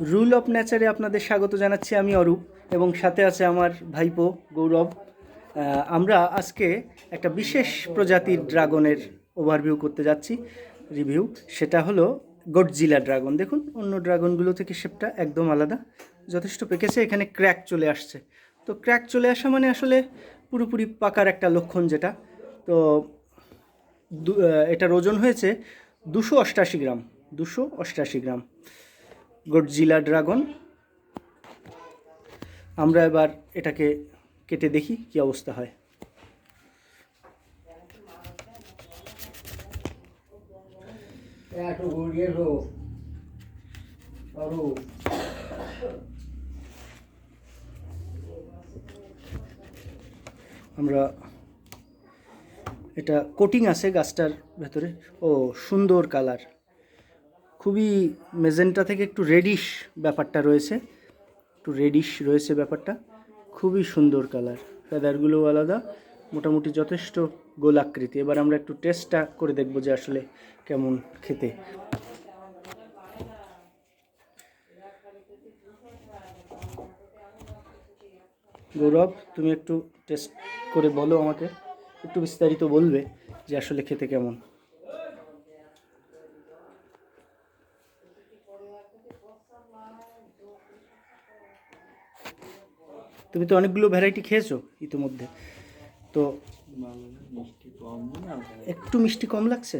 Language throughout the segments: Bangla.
রুল অফ নেচারে আপনাদের স্বাগত জানাচ্ছি। আমি অরূপ এবং সাথে আছে আমার ভাইপো গৌরব। আমরা আজকে একটা বিশেষ প্রজাতির ড্রাগনের ওভারভিউ করতে যাচ্ছি, রিভিউ। সেটা হলো গডজিলা ড্রাগন। দেখুন, অন্য ড্রাগনগুলো থেকে শেপটা একদম আলাদা, যথেষ্ট পেকেছে। এখানে ক্র্যাক চলে আসছে। তো ক্র্যাক চলে আসা মানে আসলে পুরোপুরি পাকার একটা লক্ষণ, যেটা তো এটার ওজন হয়েছে 288 গ্রাম। 288 গ্রাম গডজিলা ড্রাগন। আমরা এবার এটাকে কেটে দেখি কি অবস্থা হয়। আমরা এটা কোটিং আছে গাছটার ভেতরে। ও সুন্দর কালার, খুবই মেজেন্টা থেকে একটু রেডিশ ব্যাপারটা রয়েছে, একটু রেডিশ রয়েছে ব্যাপারটা। খুবই সুন্দর কালার, ফেদারগুলোও আলাদা, মোটামুটি যথেষ্ট গোলাকৃতি। এবার আমরা একটু টেস্টটা করে দেখব যে আসলে কেমন খেতে। গৌরব, তুমি একটু টেস্ট করে বলো আমাকে, একটু বিস্তারিত বলবে যে আসলে খেতে কেমন। তুমি তো অনেকগুলো ভ্যারাইটি খেয়েছো ইতিমধ্যে, তো একটু মিষ্টি কম লাগছে।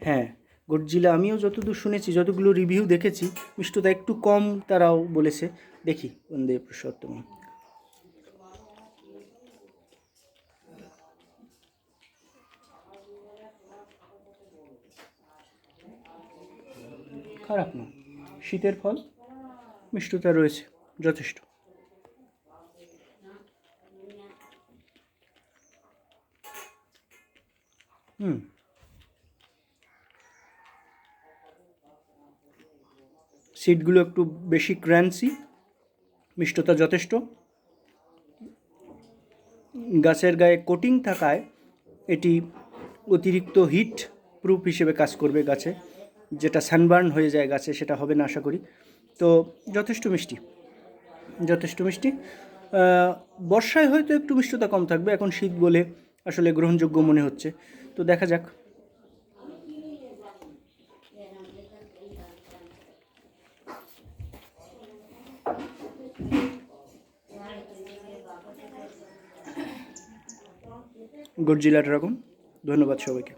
হ্যাঁ, গডজিলা আমিও যতদূর শুনেছি, যতগুলো রিভিউ দেখেছি, মিষ্টতা একটু কম তারাও বলেছে। দেখি বন্দে পুরুষোত্তম। খারাপ না, শীতের ফল, মিষ্টতা রয়েছে যথেষ্ট। সিডগুলো একটু বেশি ক্র্যান্সি, মিষ্টতা যথেষ্ট। গাছের গায়ে কোটিং থাকায় এটি অতিরিক্ত হিট প্রুফ হিসেবে কাজ করবে গাছে, যেটা সানবার্ন হয়ে যায় গাছে সেটা হবে না আশা করি। তো যথেষ্ট মিষ্টি, যথেষ্ট মিষ্টি। বর্ষায় হয়তো একটু মিষ্টতা কম থাকবে, এখন শীত বলে আসলে গ্রহণযোগ্য মনে হচ্ছে। তো দেখা যাক। গডজিলা ড্রাগন, ধন্যবাদ সবাইকে।